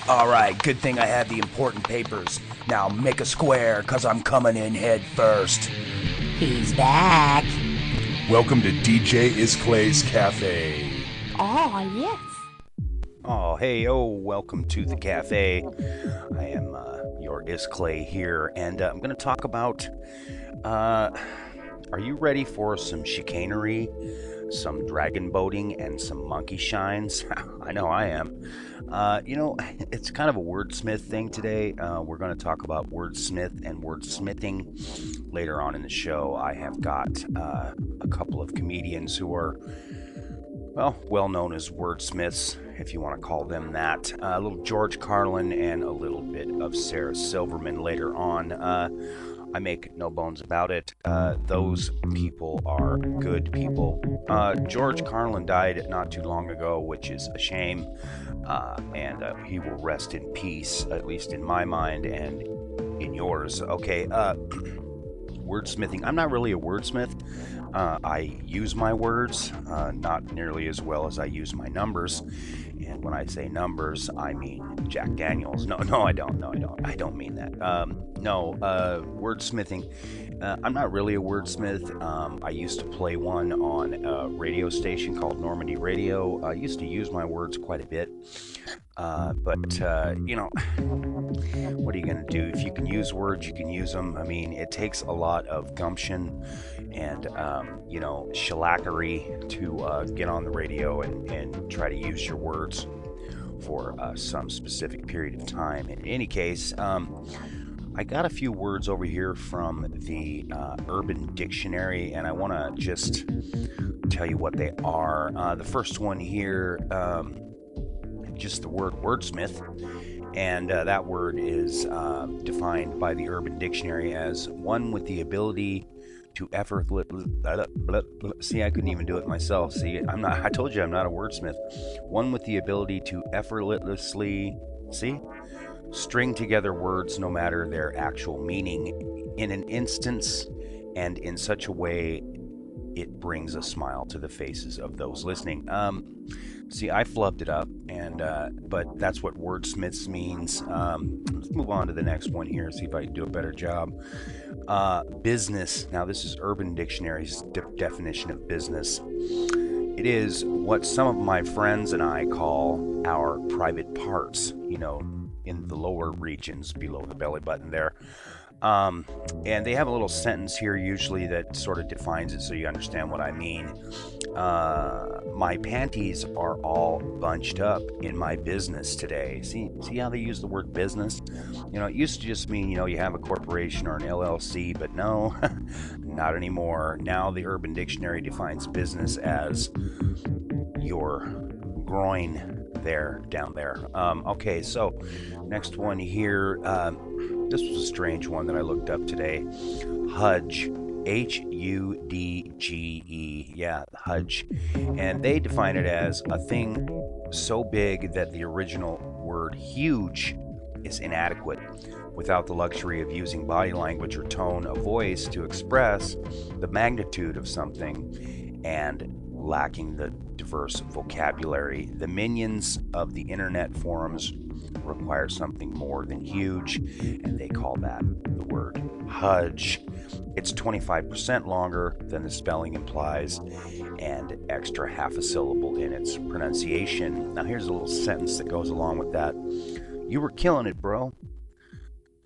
Alright, good thing I have the important papers. Now make a square, cause I'm coming in head first. He's back. Welcome to DJ Isclay's Cafe. Oh, yes. Oh, hey, welcome to the cafe. I am your Isclay here, and I'm going to talk about. Are you ready for some chicanery, some dragon boating, and some monkey shines? I know I am. It's kind of a wordsmith thing today. We're going to talk about wordsmith and wordsmithing later on in the show. I have got a couple of comedians who are well known as wordsmiths, if you want to call them that. A little George Carlin and a little bit of Sarah Silverman later on. I make no bones about it. Those people are good people. George Carlin died not too long ago, which is a shame. And he will rest in peace, at least in my mind and in yours. Okay, wordsmithing. I'm not really a wordsmith. I use my words, not nearly as well as I use my numbers. And when I say numbers, I mean Jack Daniels. No, I don't. No, I don't. I don't mean that. Wordsmithing. I'm not really a wordsmith. I used to play one on a radio station called Normandy Radio. I used to use my words quite a bit. But what are you going to do? If you can use words, you can use them. I mean, it takes a lot of gumption and, shellackery to get on the radio and try to use your words for some specific period of time. In any case, I got a few words over here from the Urban Dictionary, and I want to just tell you what they are. The first one here, just the word wordsmith, and that word is defined by the Urban Dictionary as one with the ability to see, I couldn't even do it myself. See, I told you I'm not a wordsmith. One with the ability to effortlessly string together words no matter their actual meaning in an instance and in such a way it brings a smile to the faces of those listening. See, I flubbed it up, but that's what wordsmiths means. Let's move on to the next one here, see if I can do a better job. Business. Now, this is Urban Dictionary's definition of business. It is what some of my friends and I call our private parts, in the lower regions below the belly button there. And they have a little sentence here usually that sort of defines it so you understand what I mean. My panties are all bunched up in my business today. See how they use the word business? It used to just mean, you have a corporation or an LLC, but no, not anymore. Now the Urban Dictionary defines business as your groin down there. Okay, so next one here. This was a strange one that I looked up today. Hudge. Hudge. Yeah, Hudge. And they define it as a thing so big that the original word huge is inadequate, without the luxury of using body language or tone of voice to express the magnitude of something, and lacking the diverse vocabulary. The minions of the internet forums require something more than huge, and they call that the word hudge. It's 25% longer than the spelling implies, and extra half a syllable in its pronunciation. Now here's a little sentence that goes along with that. You were killing it, bro.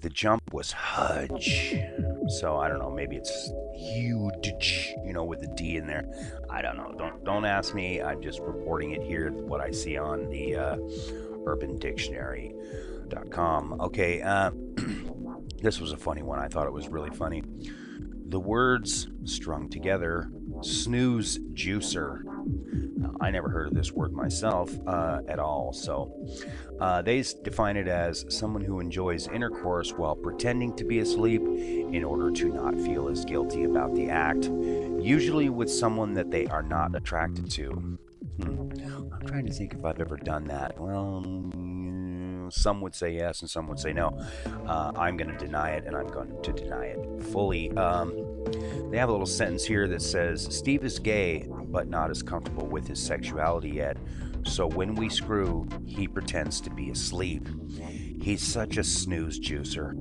The jump was hudge. So I don't know, maybe it's huge, with the D in there. I don't know. Don't ask me. I'm just reporting it here, what I see on the urbandictionary.com. Okay, this was a funny one. I thought it was really funny. The words strung together, snooze juicer. Now, I never heard of this word myself at all. So they define it as someone who enjoys intercourse while pretending to be asleep in order to not feel as guilty about the act, usually with someone that they are not attracted to. I'm trying to think if I've ever done that. Well, some would say yes and some would say no. I'm going to deny it, and I'm going to deny it fully. They have a little sentence here that says, Steve is gay. but not as comfortable with his sexuality yet. So when we screw, he pretends to be asleep. He's such a snooze juicer.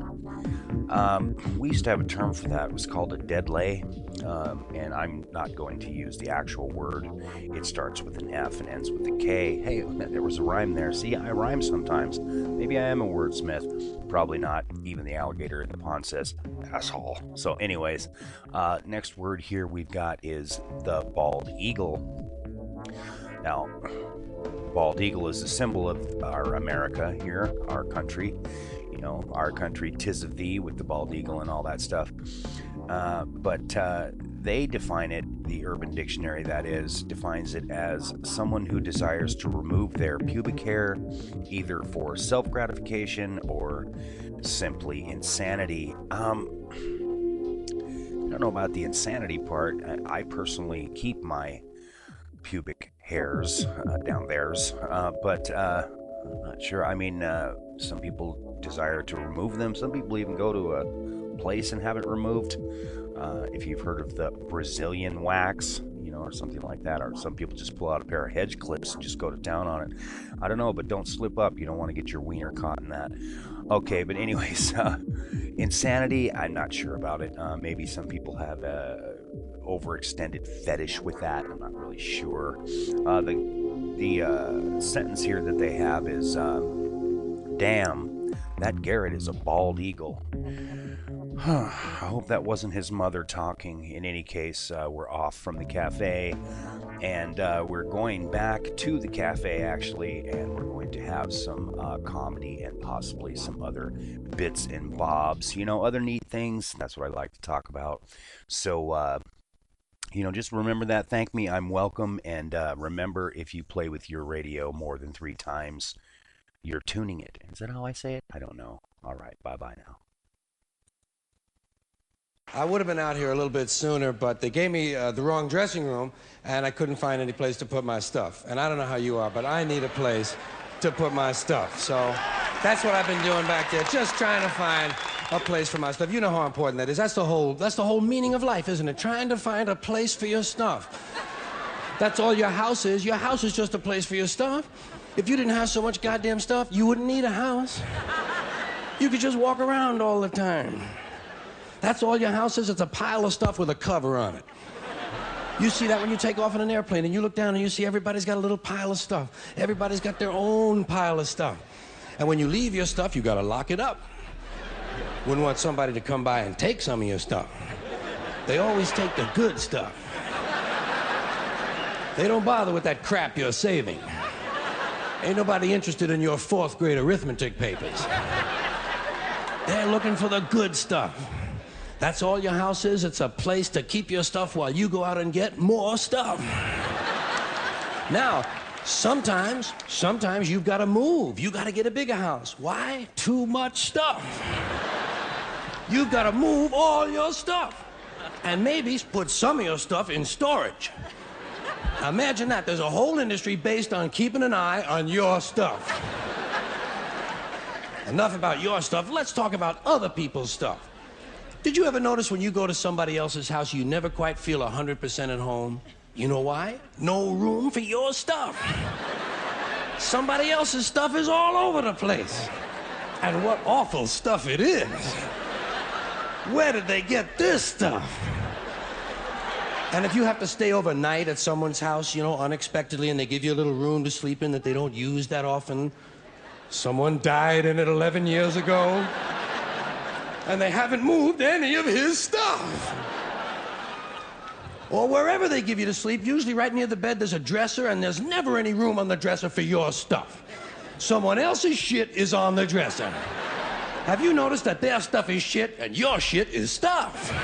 We used to have a term for that. It was called a dead lay. And I'm not going to use the actual word. It starts with an F and ends with a K. Hey, there was a rhyme there. See, I rhyme sometimes. Maybe I am a wordsmith. Probably not. Even the alligator in the pond says, asshole. So anyways, next word here we've got is the bald eagle. Now, bald eagle is a symbol of our America here, our country. You know, our country, 'tis of thee, with the bald eagle and all that stuff. But they define it, the Urban Dictionary that is, defines it as someone who desires to remove their pubic hair either for self-gratification or simply insanity. I don't know about the insanity part. I personally keep my pubic hairs down theirs, but I'm not sure. I mean, some people desire to remove them. Some people even go to a place and have it removed. If you've heard of the Brazilian wax, you know, or something like that, or some people just pull out a pair of hedge clips and just go to town on it. I don't know, but don't slip up. You don't want to get your wiener caught in that. Okay, but anyways, insanity, I'm not sure about it. Maybe some people have a overextended fetish with that. I'm not really sure. The sentence here that they have is, damn, that Garrett is a bald eagle. I hope that wasn't his mother talking. In any case, we're off from the cafe, and we're going back to the cafe, actually, and we're going to have some comedy and possibly some other bits and bobs, you know, other neat things. That's what I like to talk about. So, you know, just remember that. Thank me, I'm welcome. And remember, if you play with your radio more than 3 times, you're tuning it. Is that how I say it? I don't know. All right, bye-bye now. I would have been out here a little bit sooner, but they gave me the wrong dressing room, and I couldn't find any place to put my stuff. And I don't know how you are, but I need a place to put my stuff. So that's what I've been doing back there, just trying to find a place for my stuff. You know how important that is. That's the whole meaning of life, isn't it? Trying to find a place for your stuff. That's all your house is. Your house is just a place for your stuff. If you didn't have so much goddamn stuff, you wouldn't need a house. You could just walk around all the time. That's all your house is. It's a pile of stuff with a cover on it. You see that when you take off in an airplane and you look down and you see everybody's got a little pile of stuff. Everybody's got their own pile of stuff. And when you leave your stuff, you gotta lock it up. Wouldn't want somebody to come by and take some of your stuff. They always take the good stuff. They don't bother with that crap you're saving. Ain't nobody interested in your 4th grade arithmetic papers. They're looking for the good stuff. That's all your house is. It's a place to keep your stuff while you go out and get more stuff. Now, sometimes you've got to move. You got to get a bigger house. Why? Too much stuff. You've got to move all your stuff. And maybe put some of your stuff in storage. Now imagine that. There's a whole industry based on keeping an eye on your stuff. Enough about your stuff. Let's talk about other people's stuff. Did you ever notice when you go to somebody else's house, you never quite feel 100% at home? You know why? No room for your stuff. Somebody else's stuff is all over the place. And what awful stuff it is. Where did they get this stuff? And if you have to stay overnight at someone's house, you know, unexpectedly, and they give you a little room to sleep in that they don't use that often, someone died in it 11 years ago, and they haven't moved any of his stuff. Or wherever they give you to sleep, usually right near the bed, there's a dresser, and there's never any room on the dresser for your stuff. Someone else's shit is on the dresser. Have you noticed that their stuff is shit and your shit is stuff? Get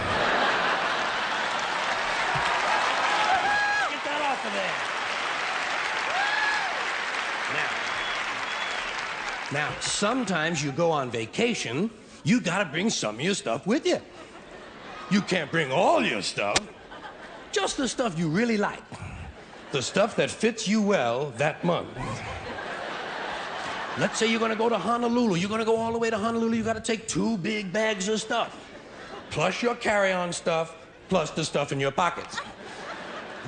that off of there. Now, sometimes you go on vacation, you gotta bring some of your stuff with you. You can't bring all your stuff, just the stuff you really like. The stuff that fits you well that month. Let's say you're gonna go to Honolulu. You're gonna go all the way to Honolulu. You gotta take 2 big bags of stuff, plus your carry-on stuff, plus the stuff in your pockets.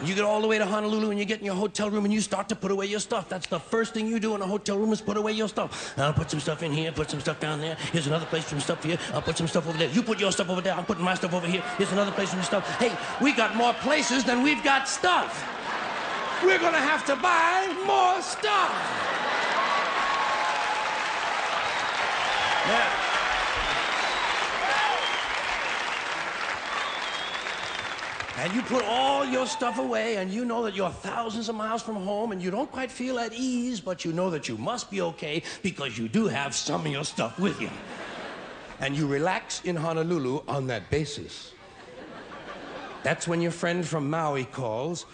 You get all the way to Honolulu and you get in your hotel room and you start to put away your stuff. That's the first thing you do in a hotel room is put away your stuff. I'll put some stuff in here, put some stuff down there. Here's another place for some stuff here. I'll put some stuff over there. You put your stuff over there. I'm putting my stuff over here. Here's another place for some stuff. Hey, we got more places than we've got stuff. We're gonna have to buy more stuff. Yeah. And you put all your stuff away, and you know that you're thousands of miles from home, and you don't quite feel at ease, but you know that you must be okay because you do have some of your stuff with you. And you relax in Honolulu on that basis. That's when your friend from Maui calls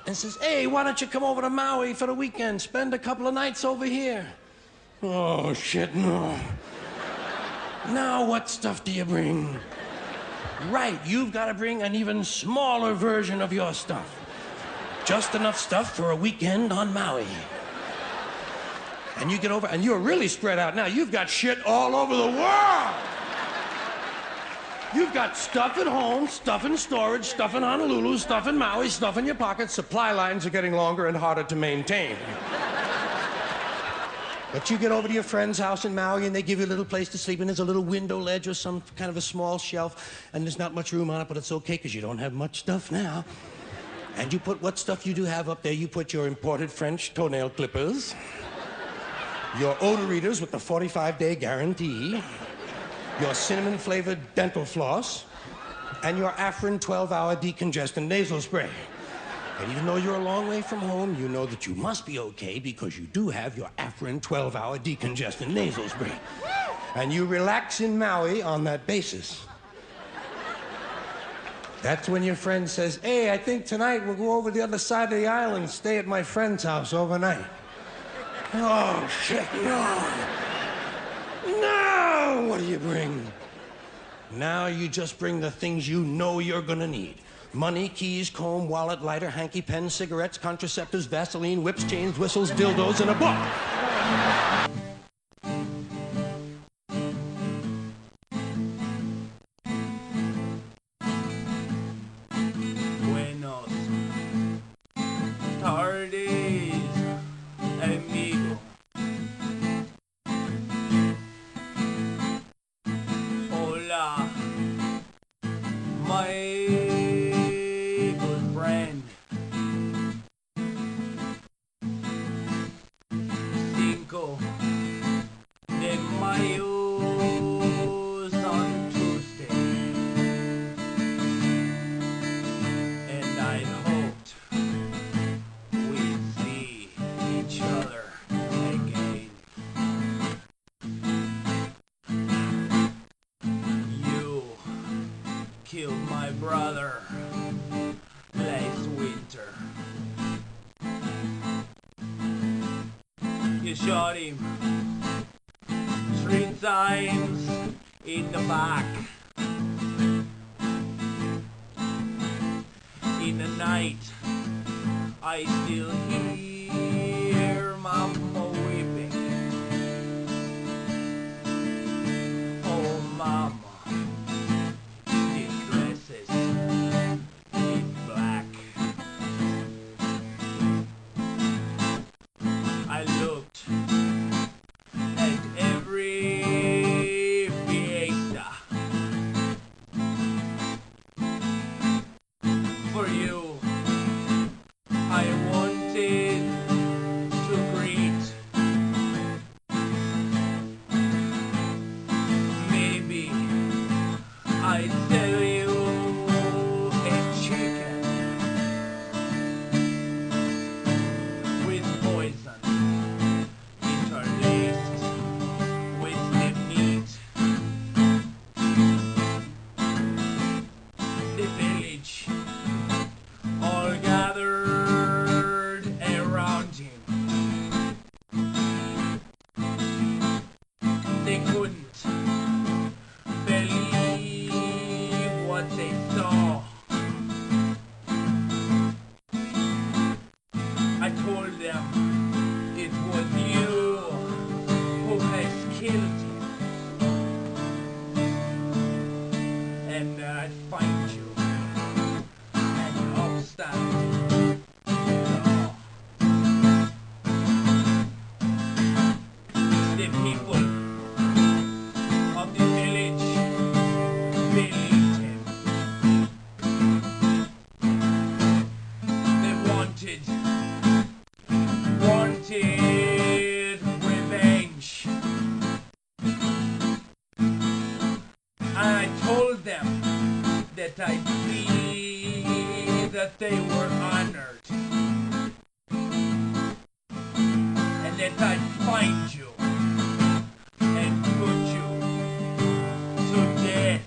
and says, hey, why don't you come over to Maui for the weekend? Spend a couple of nights over here. Oh, shit, no. Now what stuff do you bring? Right, you've got to bring an even smaller version of your stuff. Just enough stuff for a weekend on Maui. And you get over, and you're really spread out now. You've got shit all over the world. You've got stuff at home, stuff in storage, stuff in Honolulu, stuff in Maui, stuff in your pockets. Supply lines are getting longer and harder to maintain. But you get over to your friend's house in Maui and they give you a little place to sleep and there's a little window ledge or some kind of a small shelf and there's not much room on it, but it's okay because you don't have much stuff now. And you put what stuff you do have up there. You put your imported French toenail clippers, your odor readers with the 45-day guarantee, your cinnamon-flavored dental floss, and your Afrin 12-hour decongestant nasal spray. And even though you're a long way from home, you know that you must be okay because you do have your Afrin 12-hour decongestant nasal spray. And you relax in Maui on that basis. That's when your friend says, hey, I think tonight we'll go over the other side of the island and stay at my friend's house overnight. Oh, shit, no. No! What do you bring? Now you just bring the things you know you're gonna need. Money, keys, comb, wallet, lighter, hanky, pen, cigarettes, contraceptives, Vaseline, whips, chains, whistles, dildos, and a book. Buenos tardes, amigo. Hola, my de Mayo's on Tuesday, and I hoped we'd see each other again. You killed my brother last winter. You shot him 3 times in the back. In the night, I still hear Mama weeping. Oh, Mama, she dresses in black. I looked at every fiesta for you. I wanted to greet. Maybe I'd tell you a chicken with poison interlaced with the meat. The village all gathered around him. They couldn't believe what they saw. I told them it was you who has killed him, and I'd find you and upstand that I see that they were honored, and that I find you and put you to death.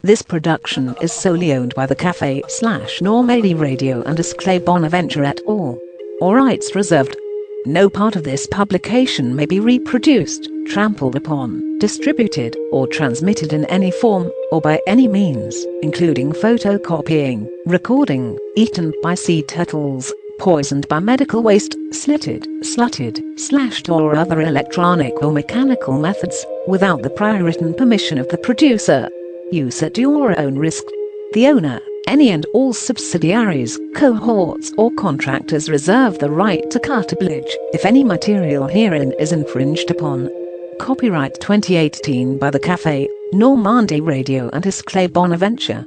This production is solely owned by the Cafe/Normally Radio and Isclay Bonaventure et al. All rights reserved. No part of this publication may be reproduced, trampled upon, distributed, or transmitted in any form, or by any means, including photocopying, recording, eaten by sea turtles, poisoned by medical waste, slitted, slutted, slashed, or other electronic or mechanical methods, without the prior written permission of the producer. Use at your own risk. The owner, any and all subsidiaries, cohorts, or contractors reserve the right to cut oblige if any material herein is infringed upon. Copyright 2018 by the Cafe, Normandie Radio and Isclay Bonaventure.